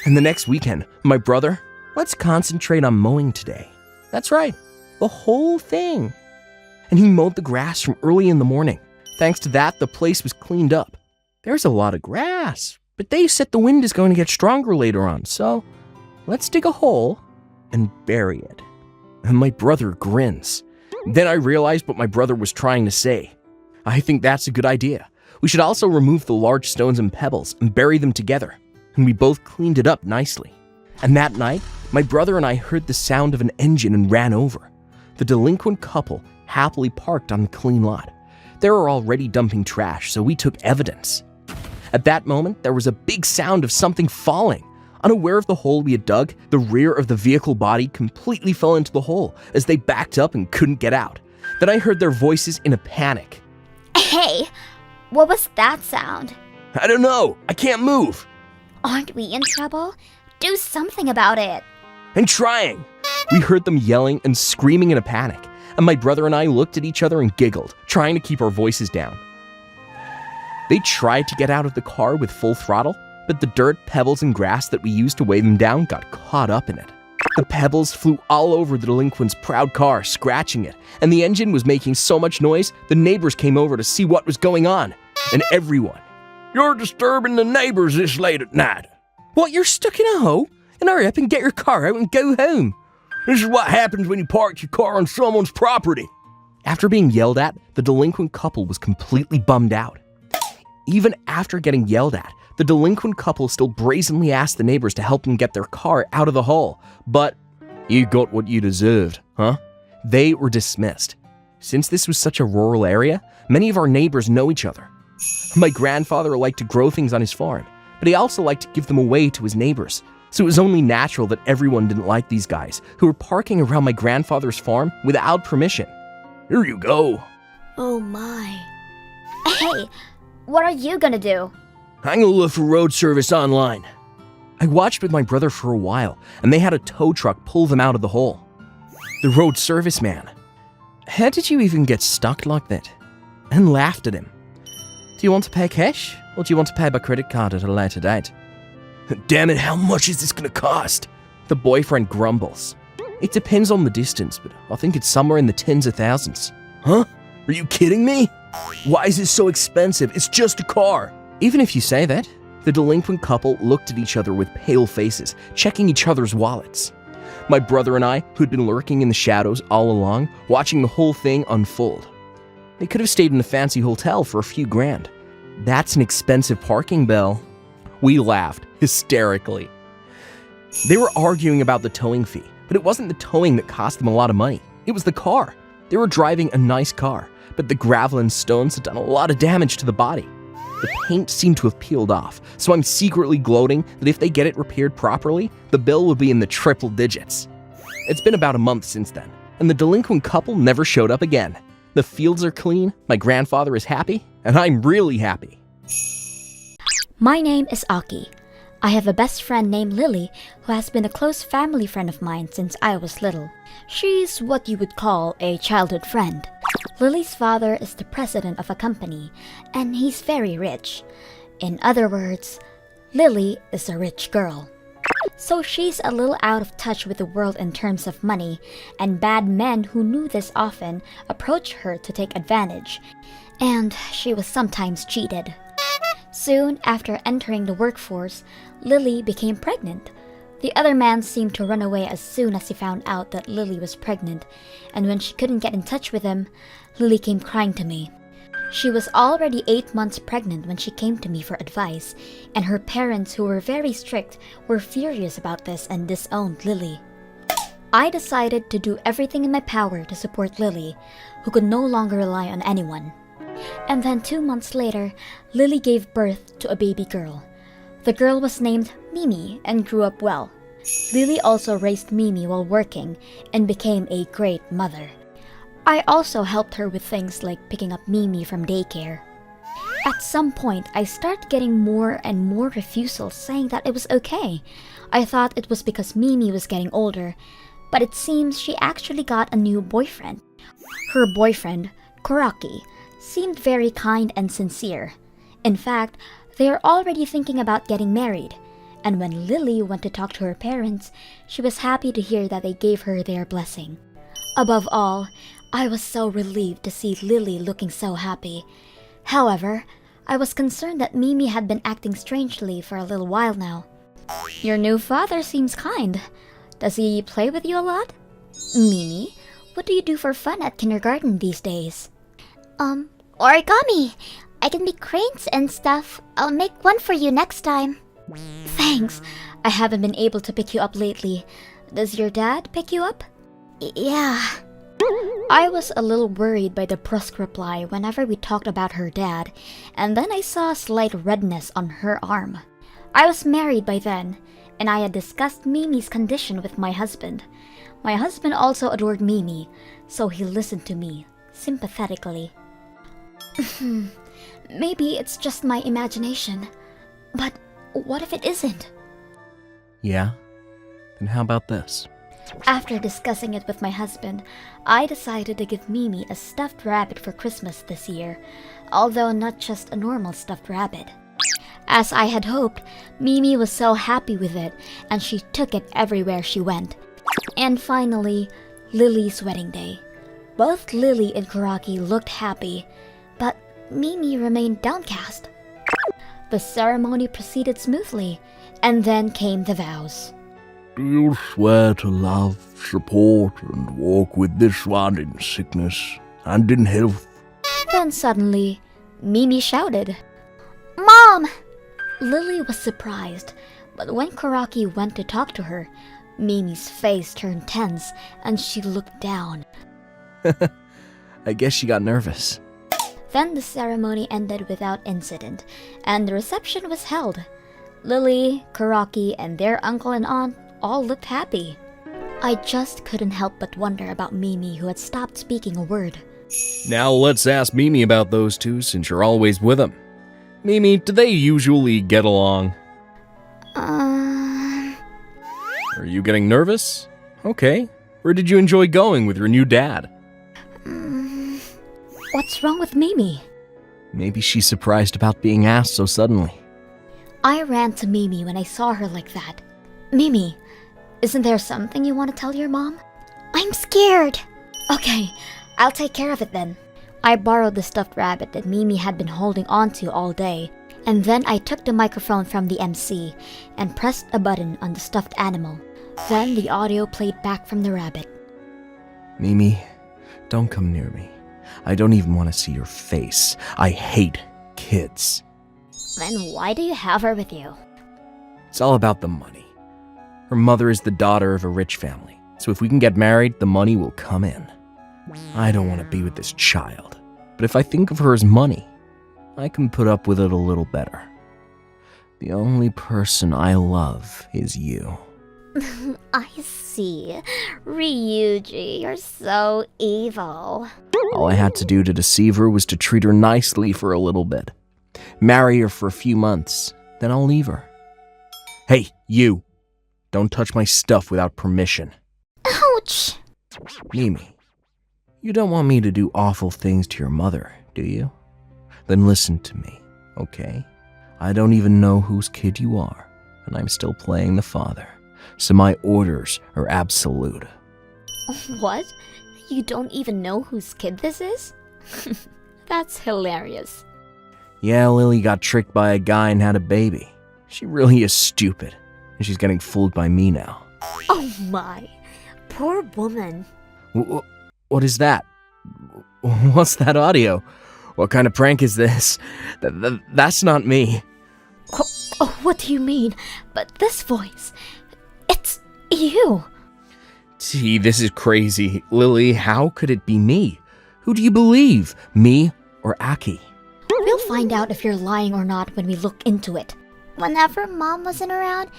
And the next weekend, my brother, "Let's concentrate on mowing today." That's right, the whole thing. And he mowed the grass from early in the morning. Thanks to that, the place was cleaned up. There's a lot of grass, but they said the wind is going to get stronger later on, so let's dig a hole and bury it. And my brother grins. Then I realized what my brother was trying to say. I think that's a good idea. We should also remove the large stones and pebbles and bury them together. And we both cleaned it up nicely. And that night, my brother and I heard the sound of an engine and ran over. The delinquent couple happily parked on the clean lot. They were already dumping trash, so we took evidence. At that moment, there was a big sound of something falling. Unaware of the hole we had dug, the rear of the vehicle body completely fell into the hole as they backed up and couldn't get out. Then I heard their voices in a panic. Hey, What was that sound? I don't know. I can't move. Aren't we in trouble? Do something about it. I'm trying. We heard them yelling and screaming in a panic, and my brother and I looked at each other and giggled, trying to keep our voices down. They tried to get out of the car with full throttle, but the dirt, pebbles, and grass that we used to weigh them down got caught up in it. The pebbles flew all over the delinquent's proud car, scratching it, and the engine was making so much noise, the neighbors came over to see what was going on. And everyone, "You're disturbing the neighbors this late at night." "What, you're stuck in a hole? Then hurry up and get your car out and go home." "This is what happens when you park your car on someone's property." After being yelled at, the delinquent couple was completely bummed out. Even after getting yelled at, the delinquent couple still brazenly asked the neighbors to help them get their car out of the hole. But, "You got what you deserved, huh?" They were dismissed. Since this was such a rural area, many of our neighbors know each other. My grandfather liked to grow things on his farm, but he also liked to give them away to his neighbors. So it was only natural that everyone didn't like these guys who were parking around my grandfather's farm without permission. "Here you go." Oh my. Hey, what are you gonna do? I'm gonna look for road service online. I watched with my brother for a while, and they had a tow truck pull them out of the hole. The road service man. "How did you even get stuck like that?" And laughed at him. "Do you want to pay cash, or do you want to pay by credit card at a later date?" "Damn it, how much is this gonna cost?" The boyfriend grumbles. "It depends on the distance, but I think it's somewhere in the tens of thousands." "Huh? Are you kidding me? Why is this so expensive? It's just a car." Even if you say that, the delinquent couple looked at each other with pale faces, checking each other's wallets. My brother and I, who'd been lurking in the shadows all along, watching the whole thing unfold. They could have stayed in a fancy hotel for a few grand. That's an expensive parking bill. We laughed hysterically. They were arguing about the towing fee, but it wasn't the towing that cost them a lot of money. It was the car. They were driving a nice car, but the gravel and stones had done a lot of damage to the body. The paint seemed to have peeled off, so I'm secretly gloating that if they get it repaired properly, the bill will be in the triple digits. It's been about a month since then, and the delinquent couple never showed up again. The fields are clean, my grandfather is happy, and I'm really happy. My name is Aki. I have a best friend named Lily who has been a close family friend of mine since I was little. She's what you would call a childhood friend. Lily's father is the president of a company, and he's very rich. In other words, Lily is a rich girl. So she's a little out of touch with the world in terms of money, and bad men who knew this often approached her to take advantage, and she was sometimes cheated. Soon after entering the workforce, Lily became pregnant. The other man seemed to run away as soon as he found out that Lily was pregnant, and when she couldn't get in touch with him, Lily came crying to me. She was already 8 months pregnant when she came to me for advice, and her parents, who were very strict, were furious about this and disowned Lily. I decided to do everything in my power to support Lily, who could no longer rely on anyone. And then 2 months later, Lily gave birth to a baby girl. The girl was named Mimi and grew up well. Lily also raised Mimi while working and became a great mother. I also helped her with things like picking up Mimi from daycare. At some point, I started getting more and more refusals saying that it was okay. I thought it was because Mimi was getting older, but it seems she actually got a new boyfriend. Her boyfriend, Kuraki, seemed very kind and sincere. In fact, they are already thinking about getting married. And when Lily went to talk to her parents, she was happy to hear that they gave her their blessing. Above all, I was so relieved to see Lily looking so happy. However, I was concerned that Mimi had been acting strangely for a little while now. Your new father seems kind. Does he play with you a lot? Mimi, what do you do for fun at kindergarten these days? Origami. I can make cranes and stuff. I'll make one for you next time. Thanks. I haven't been able to pick you up lately. Does your dad pick you up? Yeah. I was a little worried by the brusque reply whenever we talked about her dad, and then I saw a slight redness on her arm. I was married by then, and I had discussed Mimi's condition with my husband. My husband also adored Mimi, so he listened to me sympathetically. Maybe it's just my imagination. But what if it isn't? Yeah? Then how about this? After discussing it with my husband, I decided to give Mimi a stuffed rabbit for Christmas this year, although not just a normal stuffed rabbit. As I had hoped, Mimi was so happy with it, and she took it everywhere she went. And finally, Lily's wedding day. Both Lily and Kuraki looked happy, but Mimi remained downcast. The ceremony proceeded smoothly, and then came the vows. Do you swear to love, support, and walk with this one in sickness and in health? Then suddenly, Mimi shouted, "Mom!" Lily was surprised, but when Kuraki went to talk to her, Mimi's face turned tense and she looked down. I guess she got nervous. Then the ceremony ended without incident, and the reception was held. Lily, Kuraki, and their uncle and aunt all looked happy. I just couldn't help but wonder about Mimi, who had stopped speaking a word. Now let's ask Mimi about those two since you're always with them. Mimi, do they usually get along? Are you getting nervous? Okay. Where did you enjoy going with your new dad? What's wrong with Mimi? Maybe she's surprised about being asked so suddenly. I ran to Mimi when I saw her like that. Mimi, isn't there something you want to tell your mom? I'm scared. Okay, I'll take care of it then. I borrowed the stuffed rabbit that Mimi had been holding onto all day, and then I took the microphone from the MC and pressed a button on the stuffed animal. Then the audio played back from the rabbit. Mimi, don't come near me. I don't even want to see your face. I hate kids. Then why do you have her with you? It's all about the money. Her mother is the daughter of a rich family, so if we can get married, the money will come in. I don't want to be with this child, but if I think of her as money, I can put up with it a little better. The only person I love is you. I see. Ryuji, you're so evil. All I had to do to deceive her was to treat her nicely for a little bit. Marry her for a few months, then I'll leave her. Hey, you! Don't touch my stuff without permission. Ouch! Mimi, you don't want me to do awful things to your mother, do you? Then listen to me, okay? I don't even know whose kid you are, and I'm still playing the father, so my orders are absolute. What? You don't even know whose kid this is? That's hilarious. Yeah, Lily got tricked by a guy and had a baby. She really is stupid, and she's getting fooled by me now. Oh my, poor woman. What is that? What's that audio? What kind of prank is this? That's not me. Oh, what do you mean? But this voice, it's you. Gee, this is crazy. Lily, how could it be me? Who do you believe, me or Aki? We'll find out if you're lying or not when we look into it. Whenever Mom wasn't around,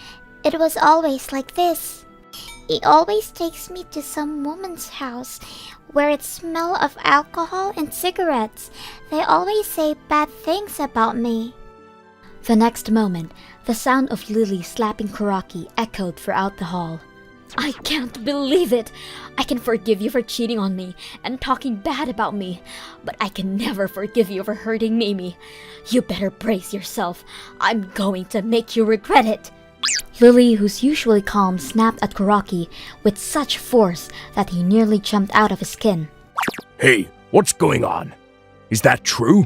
it was always like this. He always takes me to some woman's house where it smells of alcohol and cigarettes. They always say bad things about me. The next moment, the sound of Lily slapping Kuraki echoed throughout the hall. I can't believe it! I can forgive you for cheating on me and talking bad about me, but I can never forgive you for hurting Mimi. You better brace yourself. I'm going to make you regret it. Lily, who's usually calm, snapped at Kuraki with such force that he nearly jumped out of his skin. Hey, what's going on? Is that true?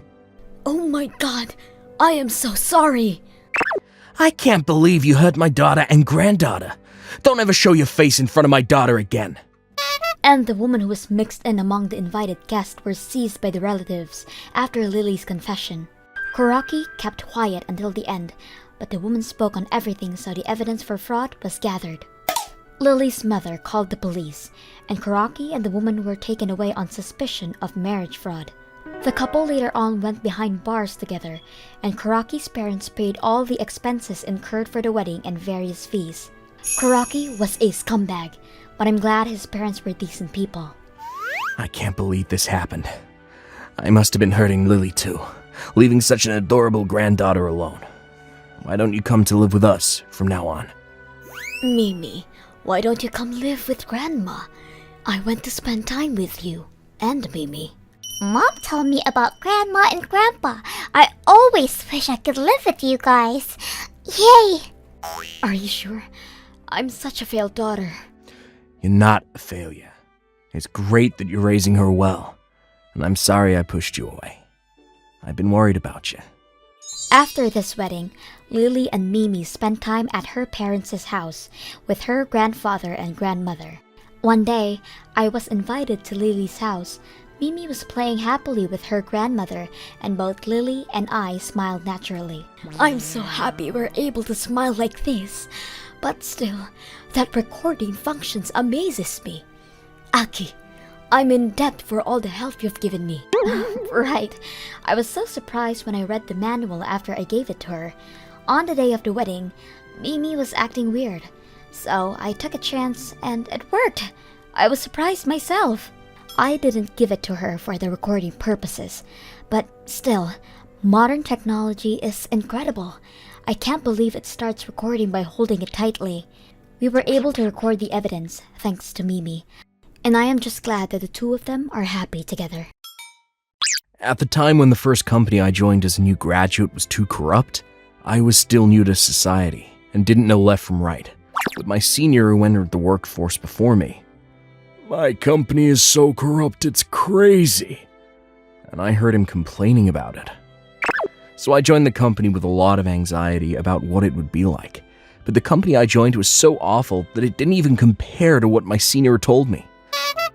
Oh my god, I am so sorry. I can't believe you hurt my daughter and granddaughter. Don't ever show your face in front of my daughter again. And the woman who was mixed in among the invited guests were seized by the relatives after Lily's confession. Kuraki kept quiet until the end, but the woman spoke on everything, so the evidence for fraud was gathered. Lily's mother called the police, and Kuraki and the woman were taken away on suspicion of marriage fraud. The couple later on went behind bars together, and Kuraki's parents paid all the expenses incurred for the wedding and various fees. Kuraki was a scumbag, but I'm glad his parents were decent people. I can't believe this happened. I must have been hurting Lily too. leaving such an adorable granddaughter alone. Why don't you come to live with us from now on? Mimi, why don't you come live with Grandma? I want to spend time with you and Mimi. Mom told me about Grandma and Grandpa. I always wish I could live with you guys. Yay! Are you sure? I'm such a failed daughter. You're not a failure. It's great that you're raising her well, and I'm sorry I pushed you away. I've been worried about you. After this wedding, Lily and Mimi spent time at her parents' house with her grandfather and grandmother. One day, I was invited to Lily's house. Mimi was playing happily with her grandmother, and both Lily and I smiled naturally. I'm so happy we're able to smile like this. But still, that recording functions amazes me. Aki, I'm in debt for all the help you've given me. Right. I was so surprised when I read the manual after I gave it to her. On the day of the wedding, Mimi was acting weird. So I took a chance and it worked. I was surprised myself. I didn't give it to her for the recording purposes. But still, modern technology is incredible. I can't believe it starts recording by holding it tightly. We were able to record the evidence thanks to Mimi. And I am just glad that the two of them are happy together. At the time when the first company I joined as a new graduate was too corrupt, I was still new to society and didn't know left from right. But my senior who entered the workforce before me, "My company is so corrupt it's crazy," and I heard him complaining about it. So I joined the company with a lot of anxiety about what it would be like. But the company I joined was so awful that it didn't even compare to what my senior told me.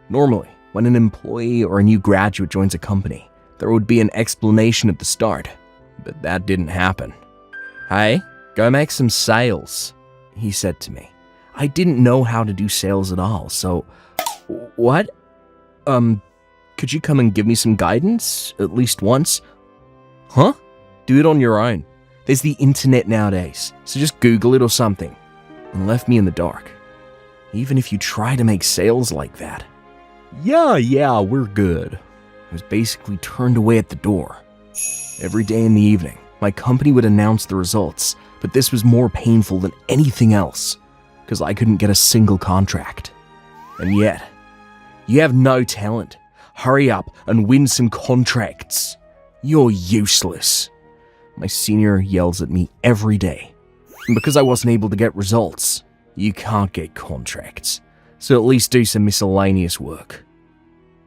Normally, when an employee or a new graduate joins a company, there would be an explanation at the start, but that didn't happen. "Hey, go make some sales," he said to me. I didn't know how to do sales at all, so... "What? Could you come and give me some guidance, at least once?" "Huh? Do it on your own. There's the internet nowadays, so just Google it or something," and left me in the dark. Even if you try to make sales like that. Yeah, we're good. I was basically turned away at the door. Every day in the evening, my company would announce the results, but this was more painful than anything else, because I couldn't get a single contract. And yet, you have no talent. Hurry up and win some contracts. You're useless. My senior yells at me every day. And because I wasn't able to get results, you can't get contracts. So at least do some miscellaneous work.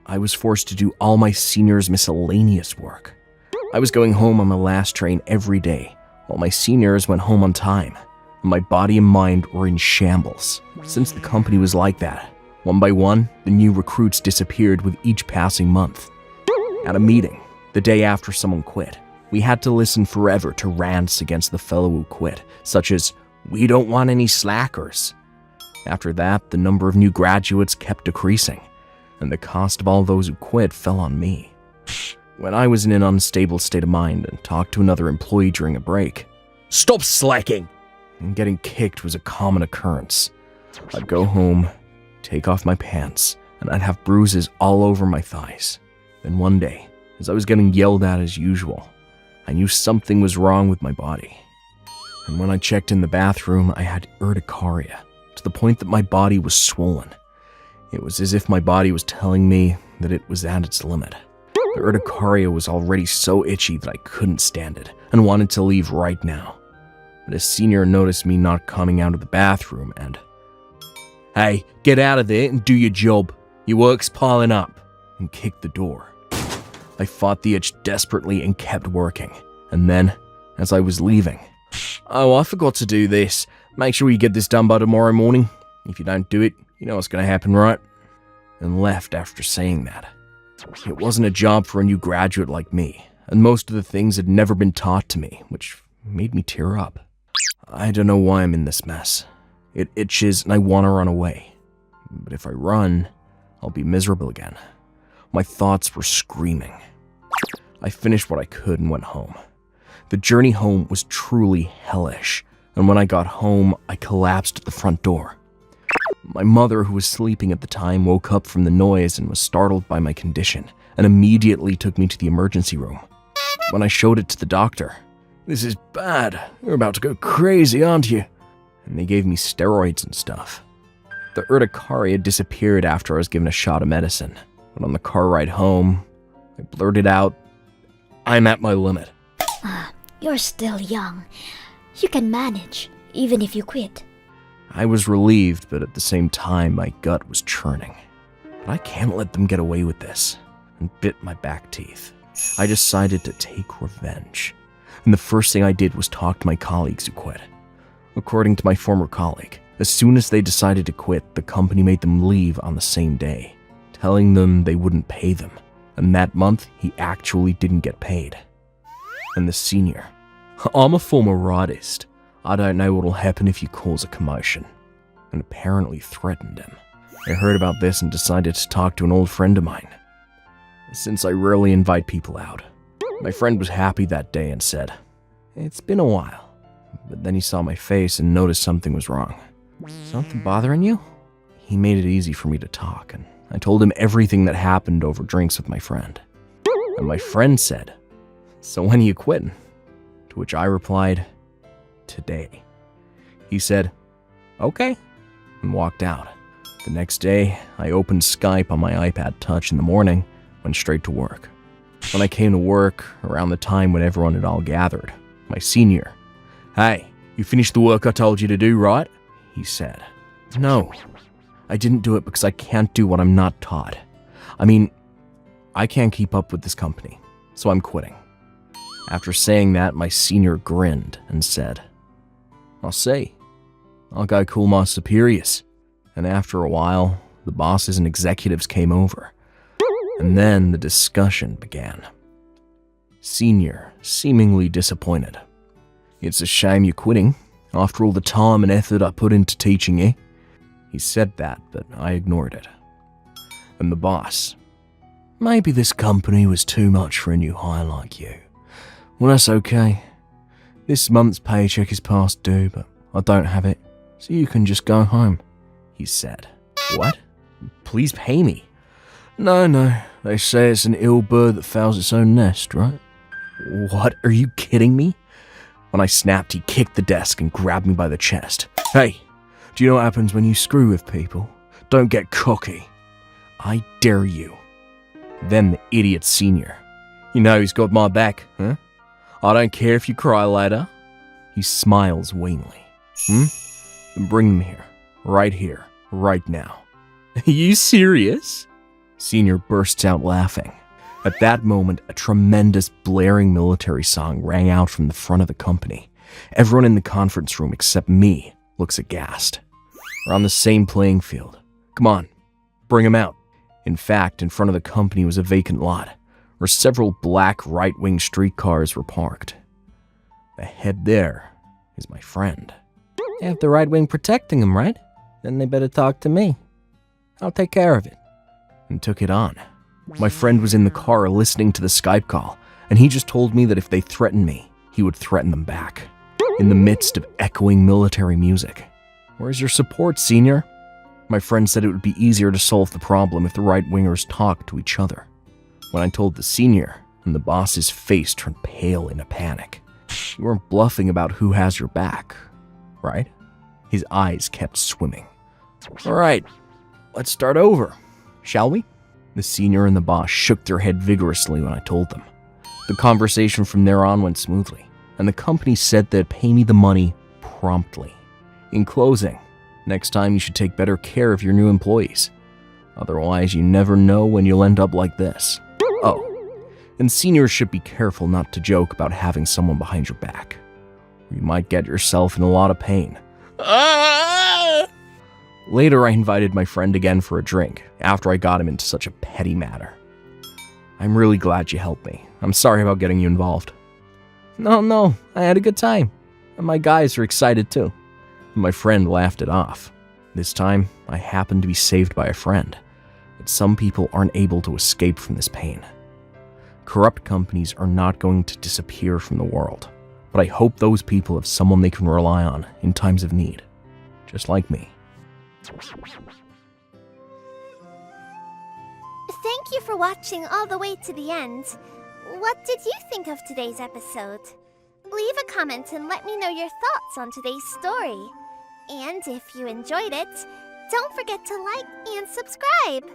I was forced to do all my senior's miscellaneous work. I was going home on my last train every day, while my seniors went home on time. And my body and mind were in shambles. Since the company was like that, one by one, the new recruits disappeared with each passing month. At a meeting, the day after someone quit, we had to listen forever to rants against the fellow who quit, such as, "We don't want any slackers." After that, the number of new graduates kept decreasing, and the cost of all those who quit fell on me. When I was in an unstable state of mind and talked to another employee during a break, "Stop slacking!" and getting kicked was a common occurrence. I'd go home, take off my pants, and I'd have bruises all over my thighs. Then one day, as I was getting yelled at as usual, I knew something was wrong with my body. And when I checked in the bathroom, I had urticaria, to the point that my body was swollen. It was as if my body was telling me that it was at its limit. The urticaria was already so itchy that I couldn't stand it, and wanted to leave right now. But a senior noticed me not coming out of the bathroom and, "Hey, get out of there and do your job. Your work's piling up," and kicked the door. I fought the itch desperately and kept working. And then, as I was leaving, "Oh, I forgot to do this. Make sure you get this done by tomorrow morning. If you don't do it, you know what's going to happen, right?" And left after saying that. It wasn't a job for a new graduate like me, and most of the things had never been taught to me, which made me tear up. I don't know why I'm in this mess. It itches and I want to run away. But if I run, I'll be miserable again. My thoughts were screaming. I finished what I could and went home. The journey home was truly hellish, and when I got home, I collapsed at the front door. My mother, who was sleeping at the time, woke up from the noise and was startled by my condition, and immediately took me to the emergency room. when I showed it to the doctor. This is bad. You're about to go crazy, aren't you? And they gave me steroids and stuff. The urticaria disappeared after I was given a shot of medicine. But on the car ride home, I blurted out, "I'm at my limit." You're still young. You can manage, even if you quit. I was relieved, but at the same time, my gut was churning. But I can't let them get away with this, and bit my back teeth. I decided to take revenge. And the first thing I did was talk to my colleagues who quit. According to my former colleague, as soon as they decided to quit, the company made them leave on the same day, telling them they wouldn't pay them. And that month, he actually didn't get paid. And the senior, "I'm a former artist. I don't know what'll happen if you cause a commotion," and apparently threatened him. I heard about this and decided to talk to an old friend of mine. Since I rarely invite people out, my friend was happy that day and said, "It's been a while." But then he saw my face and noticed something was wrong. "Something bothering you?" He made it easy for me to talk, and I told him everything that happened over drinks with my friend. And my friend said, "So when are you quitting?" To which I replied, "Today." He said, "Okay," and walked out. The next day, I opened Skype on my iPad Touch in the morning, went straight to work. When I came to work, around the time when everyone had all gathered, my senior, "Hey, you finished the work I told you to do, right?" he said. "No, I didn't do it because I can't do what I'm not taught. I mean, I can't keep up with this company, so I'm quitting." After saying that, my senior grinned and said, "I'll see. I'll go call my superiors." And after a while, the bosses and executives came over. And then the discussion began. Senior, seemingly disappointed. "It's a shame you're quitting, after all the time and effort I put into teaching you." He said that, but I ignored it. And the boss, "Maybe this company was too much for a new hire like you. Well, that's okay. This month's paycheck is past due, but I don't have it, so you can just go home," he said. "What? Please pay me." No, they say it's an ill bird that fouls its own nest, right?" "What? Are you kidding me?" When I snapped, he kicked the desk and grabbed me by the chest. "Hey, do you know what happens when you screw with people? Don't get cocky." "I dare you." Then the idiot senior, "You know he's got my back, huh? I don't care if you cry later." He smiles wanly. Then bring them here, right now." "Are you serious?" Senior bursts out laughing. At that moment, a tremendous blaring military song rang out from the front of the company. Everyone in the conference room except me looks aghast. We're on the same playing field. Come on, bring him out. In fact, in front of the company was a vacant lot, where several black right-wing streetcars were parked. Ahead there is my friend. "They have the right wing protecting him, right? Then they better talk to me. I'll take care of it." And took it on. My friend was in the car listening to the Skype call, and he just told me that if they threatened me, he would threaten them back, in the midst of echoing military music. "Where's your support, senior?" My friend said it would be easier to solve the problem if the right-wingers talked to each other. When I told the senior, and the boss's face turned pale in a panic. "You weren't bluffing about who has your back, right?" His eyes kept swimming. "All right, let's start over, shall we?" The senior and the boss shook their head vigorously when I told them. The conversation from there on went smoothly, and the company said they'd pay me the money promptly. In closing, next time you should take better care of your new employees. Otherwise, you never know when you'll end up like this. Oh, and seniors should be careful not to joke about having someone behind your back, or you might get yourself in a lot of pain. Later, I invited my friend again for a drink, after I got him into such a petty matter. "I'm really glad you helped me. I'm sorry about getting you involved." No, I had a good time. And my guys are excited too." And my friend laughed it off. This time, I happened to be saved by a friend. But some people aren't able to escape from this pain. Corrupt companies are not going to disappear from the world. But I hope those people have someone they can rely on in times of need. Just like me. Thank you for watching all the way to the end. What did you think of today's episode? Leave a comment and let me know your thoughts on today's story. And if you enjoyed it, don't forget to like and subscribe.